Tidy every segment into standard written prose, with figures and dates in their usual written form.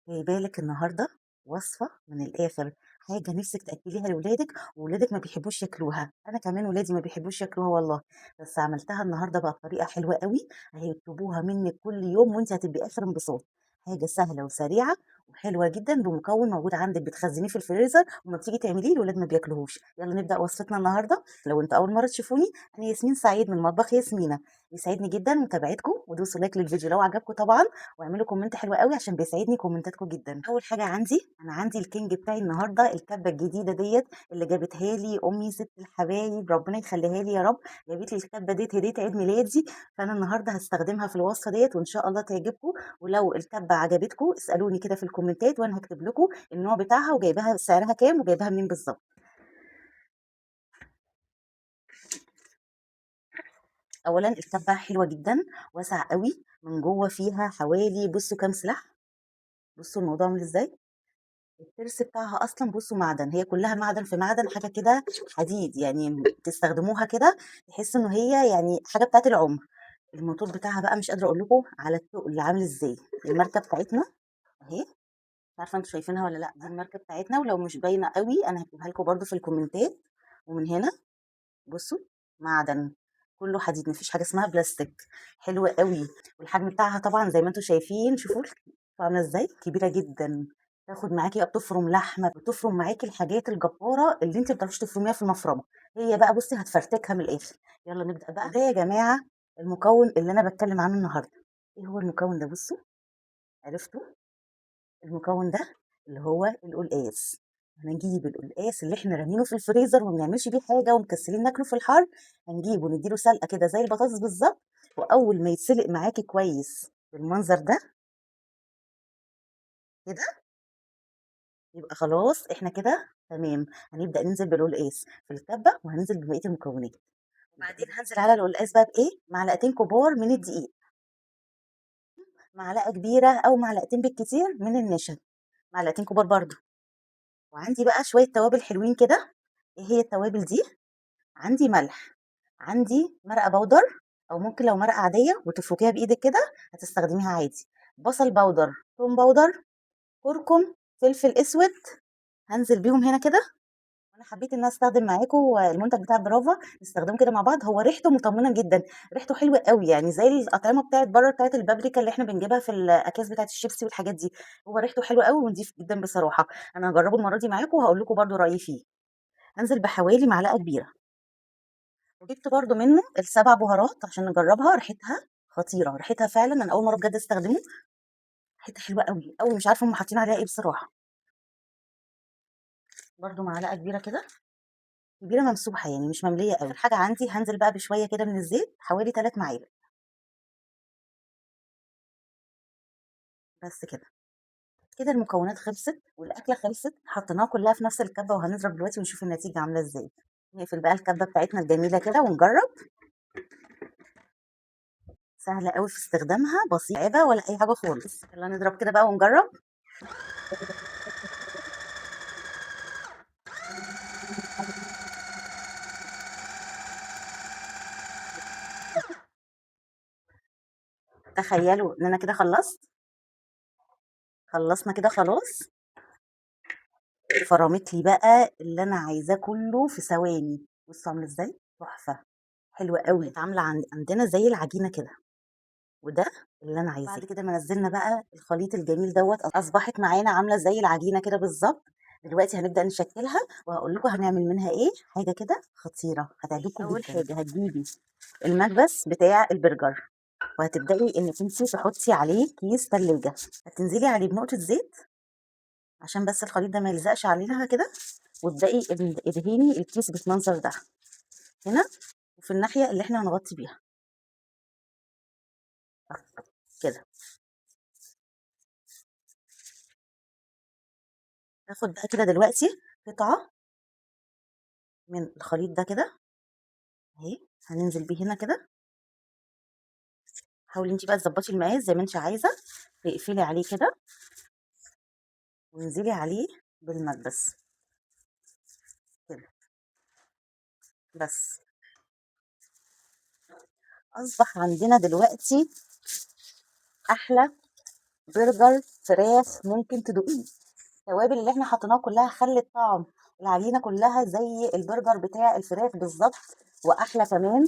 جايبه لك النهارده وصفه من الاخر. حاجه نفسك تاكليها لاولادك وولادك ما بيحبوش ياكلوها. انا كمان ولادي ما بيحبوش ياكلوها والله. بس عملتها النهارده بقى بطريقه حلوه قوي. هيطلبوها منك كل يوم وانت هتبقي اخر انبساط. حاجه سهله وسريعه وحلوه جدا بمكون موجود عندك بتخزنيه في الفريزر وما بتيجي تعمليه الولاد ما بياكلوهوش. يلا نبدا وصفتنا النهارده. لو انت اول مره تشوفوني، انا ياسمين سعيد من مطبخ ياسمينه. يسعدني جدا متابعتكم ودوسوا لايك للفيديو لو عجبكم طبعا. واعملوا كومنت حلو قوي عشان بيسعدني كومنتاتكم جدا. اول حاجه عندي الكينج بتاعي النهارده الكبه الجديده ديت اللي جابتها لي امي ست الحبايب، ربنا يخليها لي يا رب. جابت لي الكبه ديت هديه عيد ميلادي. فانا النهارده هستخدمها في الوصفه ديت وان شاء الله تعجبكم. ولو الكبه عجبتكم اسالوني كده في الكومنتات وانا هكتب لكم النوع بتاعها وجايباها سعرها كام وجايباها منين بالظبط. اولا الكبه حلوه جدا، واسعه قوي من جوه، فيها حوالي بصوا كام سلاح. بصوا الموضوع عامل ازاي. الترس بتاعها اصلا بصوا معدن، هي كلها معدن في معدن، حاجه كده حديد يعني تستخدموها كده تحسوا ان هي يعني حاجه بتاعت العمر. الموتور بتاعها بقى مش قادره اقول لكم على التقل اللي عامل ازاي. الماركه بتاعتنا اهي، مش عارفه انتوا شايفينها ولا لا. دي الماركه بتاعتنا، ولو مش باينه قوي انا هكتبها لكم برده في الكومنتات. ومن هنا بصوا، معدن كله حديد، مفيش حاجه اسمها بلاستيك. حلوه قوي. والحجم بتاعها طبعا زي ما انتم شايفين، شوفوا عامله ازاي كبيره جدا. تاخد معاكي بقى بتفرم لحمه، بتفرم معاكي الحاجات الجباره اللي انت ما بتعرفيش تفرميها في المفرمه. هي بقى بصي هتفرتكها من الاخر. يلا نبدا بقى. ده يا جماعه المكون اللي انا بتكلم عنه النهارده. ايه هو المكون ده؟ بصوا، عرفتوا المكون ده؟ اللي هو القلقاس. هنجيب القلقاس اللي احنا رامينه في الفريزر وما بنعملش بيه حاجه ومكسلين ناكله في الحر. هنجيبه نديله سلقه كده زي البطاطس بالظبط. واول ما يتسلق معاكي كويس بالمنظر ده كده، يبقى خلاص احنا كده تمام. هنبدا ننزل بالقلقاس في الكبه وهننزل ببقيه المكونات. وبعدين هنزل على القلقاس بقى بايه؟ معلقتين كبار من الدقيق، معلقه كبيره او معلقتين بالكتير من النشا، معلقتين كبار برضو. وعندي بقى شويه توابل حلوين كده. ايه هي التوابل دي؟ عندي ملح، عندي مرقة بودر، أو ممكن لو مرقة عادية وتفركيها بإيدك كده هتستخدميها عادي. بصل بودر، توم بودر، كركم، فلفل أسود. هنزل بيهم هنا كده. أنا حبيت إن أنا أستخدم معاكم المنتج بتاع برافا، نستخدمه كده مع بعض. هو ريحته مطمنة جدا، ريحته حلوة قوي يعني زي الأطعمة بتاعت بره بتاعت البابريكا اللي احنا بنجيبها في الأكياس بتاعت الشيبسي والحاجات دي. هو ريحته حلوة قوي ونضيف جدا بصراحة. أنا هجربه المرة دي معاكم وهقول لكم برضو رأيي فيه. هنزل بحوالي معلقة كبيرة. وجبت برضو منه السبع بهارات عشان نجربها، ريحتها خطيره، ريحتها فعلا انا اول مره بجد استخدمه. ريحتها حلوه قوي قوي، مش عارفه هم حاطين عليها ايه بصراحه. برضو معلقه كبيره كده، كبيره ممسوحه يعني مش ممليه قوي. اخر حاجه عندي هنزل بقى بشويه كده من الزيت، حوالي 3 معالق بس كده. كده المكونات خلصت والاكله خلصت، حطيناها كلها في نفس الكبه وهنضرب دلوقتي ونشوف النتيجه عامله ازاي. نقفل بقى الكبه بتاعتنا الجميله كده ونجرب. سهله قوي في استخدامها، بسيطه عيبه ولا اي حاجه خالص. يلا نضرب كده بقى ونجرب. تخيلوا ان انا كده خلصت. خلصنا كده خلاص. فرمت لي بقى اللي انا عايزاه كله في ثواني. بصوا عامله ازاي، تحفه، حلوه قوي. عامله عندنا زي العجينه كده. وده اللي انا عايزاه. بعد كده ما نزلنا بقى الخليط الجميل دوت اصبحت معانا عامله زي العجينه كده بالظبط. دلوقتي هنبدا نشكلها وهقول لكم هنعمل منها ايه. حاجه كده خطيره هتعجبكم جدا. اول حاجه هتجيبي المكبس بتاع البرجر وهتبداي انك انت تحطي عليه كيس تلاجة. هتنزلي عليه بنقطه زيت عشان بس الخليط ده ما يلزقش عليها كده. وابدأي ادهني الكيس بالمنظر ده هنا وفي الناحية اللي احنا هنغطي بيها كده. هاخد بقى كده دلوقتي قطعة من الخليط ده كده اهي، هننزل بيه هنا كده. حاولي انت بقى تظبطي المقاس زي ما انت عايزة. تقفلي عليه كده وانزلي عليه بالمكبس كده بس. اصبح عندنا دلوقتي احلى برجر فراخ ممكن تدوقيه. التوابل اللي احنا حطيناها كلها خلت طعم العجينه كلها زي البرجر بتاع الفراخ بالظبط، واحلى كمان.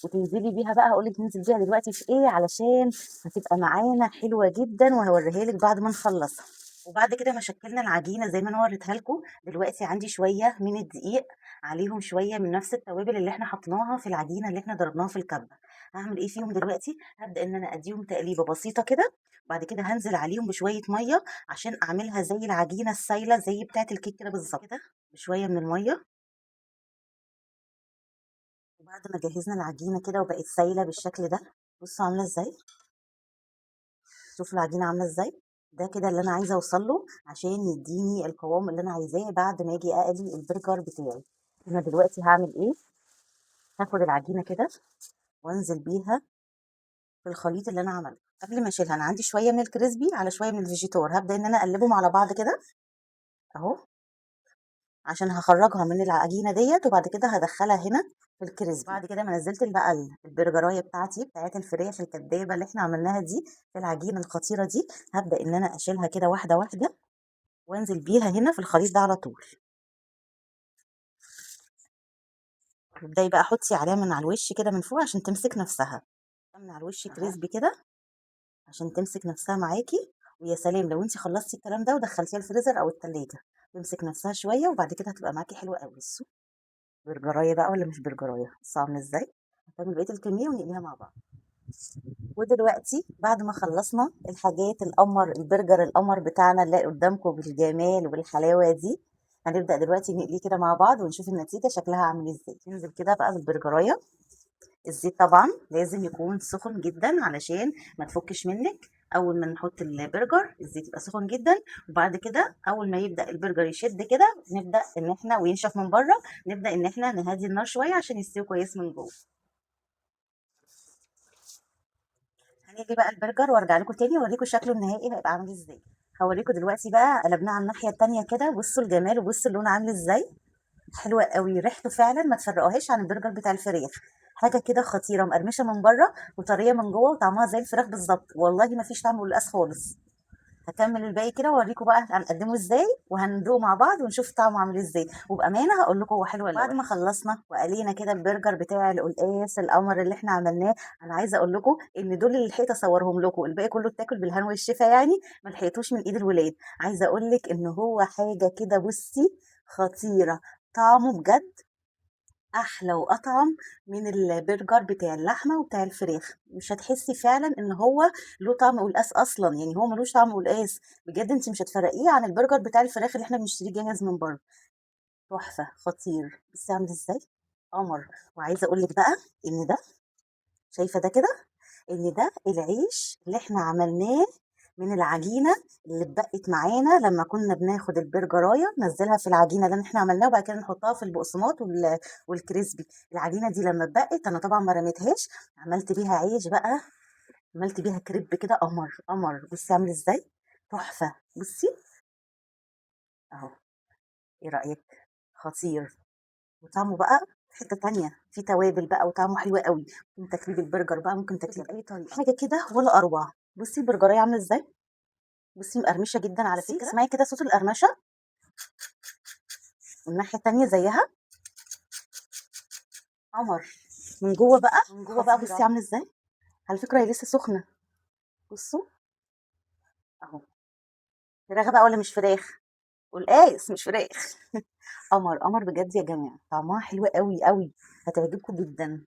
وتنزلي بيها بقى، هقول لك ننزل بيها دلوقتي في ايه علشان هتبقى معانا حلوه جدا، وهوريها لك بعد ما نخلصها. وبعد كده ما شكلنا العجينه زي ما انا وريتها لكم، دلوقتي عندي شويه من الدقيق عليهم شويه من نفس التوابل اللي احنا حطيناها في العجينه اللي احنا ضربناها في الكبه. هعمل ايه فيهم دلوقتي؟ هبدا ان انا اديهم تقليبه بسيطه كده، وبعد كده هنزل عليهم بشويه ميه عشان اعملها زي العجينه السايله زي بتاعه الكيك كده بالظبط كده، بشويه من الميه. وبعد ما جهزنا العجينه كده وبقت سايله بالشكل ده، بصوا عامله ازاي، شوفوا العجينه عامله ازاي. ده كده اللي انا عايزه اوصل له عشان يديني القوام اللي انا عايزاه بعد ما اجي اقلي البرجر بتاعي. انا دلوقتي هعمل ايه؟ هاخد العجينه كده وانزل بيها في الخليط اللي انا عملته. قبل ما اشيلها انا عندي شويه من الكريسبي على شويه من الفيجيتار، هبدا ان انا اقلبهم على بعض كده اهو، عشان هخرجها من العجينه ديت، وبعد كده هدخلها هنا في الكريسبي. بعد كده ما نزلت بقى البرجرايه بتاعتي بتاعت الفراخ الكدابه اللي احنا عملناها دي في العجينه الخطيره دي، هبدا ان انا اشيلها كده واحده واحده وانزل بيها هنا في الخليط ده على طول. تبداي بقى حطي عليها من على الوش كده من فوق عشان تمسك نفسها، من على الوش كريسبي كده عشان تمسك نفسها معاكي. ويا سلام لو انت خلصتي الكلام ده ودخلتيها الفريزر او التلاجة، تمسك نفسها شويه وبعد كده هتبقى معاكي حلوه قوي. بصوا برجرايه بقى ولا مش برجرايه، بصوا عامله ازاي. هتعمل بقيه الكميه ونقليها مع بعض. ودلوقتي بعد ما خلصنا الحاجات القمر البرجر القمر بتاعنا اللي قدامكم بالجمال والحلاوه دي، هنبدأ دلوقتي نقليه كده مع بعض ونشوف النتيجة شكلها عامل ازاي. ننزل كده بقى بالبرجراية. الزيت طبعا لازم يكون سخن جدا علشان ما تفكش منك. اول ما نحط البرجر الزيت يبقى سخن جدا، وبعد كده اول ما يبدأ البرجر يشد كده نبدأ ان احنا وينشف من بره، نبدأ ان احنا نهدي النار شوية عشان يستوي كويس من جوه. هنيجي بقى البرجر وارجع لكم تاني اوريكم شكله النهائي هيبقى عامل ازاي. هوريكم دلوقتي بقى قلبناه على الناحيه التانيه كده، بصوا الجمال وبصوا اللون عامل ازاي، حلوه قوي ريحته فعلا ما تفرقوهاش عن البرجر بتاع الفراخ. حاجه كده خطيره، مقرمشه من بره وطريه من جوه وطعمها زي الفراخ بالظبط، والله ما فيش طعم قلقاس خالص. هكمل الباقي كده واوريكم بقى هنقدمه ازاي وهندوق مع بعض ونشوف طعمه عامل ازاي، وبامانه هقول لكم هو حلو ولا بعد ما خلصنا وقلينا كده البرجر بتاع القلقاس القمر اللي احنا عملناه. انا عايزه اقول لكم ان دول اللي لحقت اصورهم لكم، الباقي كله اتاكل بالهنا والشفا يعني، ما لحقتوش من ايد الولاد. عايزه اقول لك ان هو حاجه كده بصي خطيره، طعمه بجد احلى واطعم من البرجر بتاع اللحمه وبتاع الفراخ. مش هتحسي فعلا ان هو له طعم قلقاس اصلا، يعني هو ملوش طعم قلقاس بجد، انت مش هتفرقيه عن البرجر بتاع الفراخ اللي احنا بنشتريه جاهز من بره. تحفه خطير، بس عامل ازاي قمر. وعايزه اقول لك بقى ان ده، شايفه ده كده، ان ده العيش اللي احنا عملناه من العجينه اللي اتبقت معانا لما كنا بناخد البرجرايه ننزلها في العجينه اللي احنا عملناها وبعد كده نحطها في البقسماط والكريسبي. العجينه دي لما اتبقت انا طبعا ما رميتهاش، عملت بيها عيش بقى، عملت بيها كريب كده قمر قمر. بصي عامل ازاي، تحفه بصي اهو. ايه رايك؟ خطير. وطعمه بقى في حته تانية، في توابل بقى وطعمه حلو قوي. ممكن تاكليه بالبرجر بقى، ممكن تاكليه باي طريقه، حاجه كده ولا اروع. بصي البرجريه عامله ازاي، بصي مقرمشه جدا على فكره، اسمعي كده صوت القرمشه. والناحيه التانية زيها قمر. من جوه بقى من جوه بقى بصي عامله ازاي، على فكره هي لسه سخنه. بصوا اهو. فراخ بقى ولا مش فراخ؟ قلقاس مش فراخ. قمر قمر بجد يا جماعه، طعمها حلو قوي قوي، هتعجبكم جدا.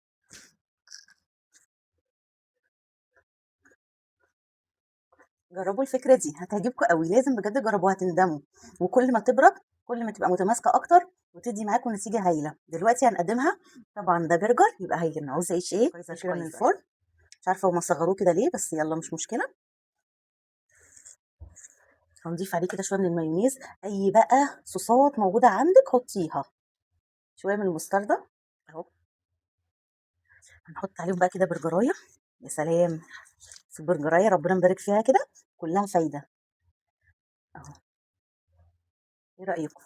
جربوا الفكره دي هتعجبكم قوي، لازم بجد جربوها هتندموا. وكل ما تبرد كل ما تبقى متماسكه اكتر وتدي معاكم نتيجه هايله. دلوقتي هنقدمها. طبعا ده برجر يبقى هنعوز عيش ايه كده من الفرن، مش عارفه هما صغروه كده ليه بس يلا مش مشكله. هنضيف عليه كده شويه من المايونيز، اي بقى صوصات موجوده عندك حطيها، شويه من المستردة اهو. هنحط عليهم بقى كده برجرايه، يا سلام. في البرجرايه ربنا مبارك فيها كده، كلها فايده اهو. ايه رايكم؟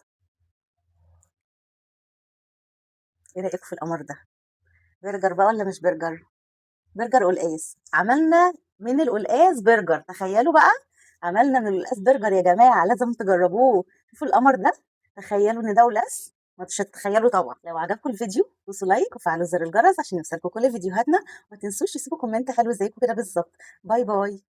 ايه رايكم في القمر ده؟ برجر بقى ولا مش برجر؟ برجر قلقاس، عملنا من القلقاس برجر، تخيلوا بقى. عملنا من القلقاس برجر يا جماعة، لازم تجربوه. شوفوا القمر ده، تخيلوا ان ده قلقاس، ما مش هتتخيلوا طبعا. لو عجبكم الفيديو دوسوا لايك وفعلوا زر الجرس عشان يوصلكم كل فيديوهاتنا. ما تنسوش تسيبوا كومنت حلو زيكم كده بالظبط. باي باي.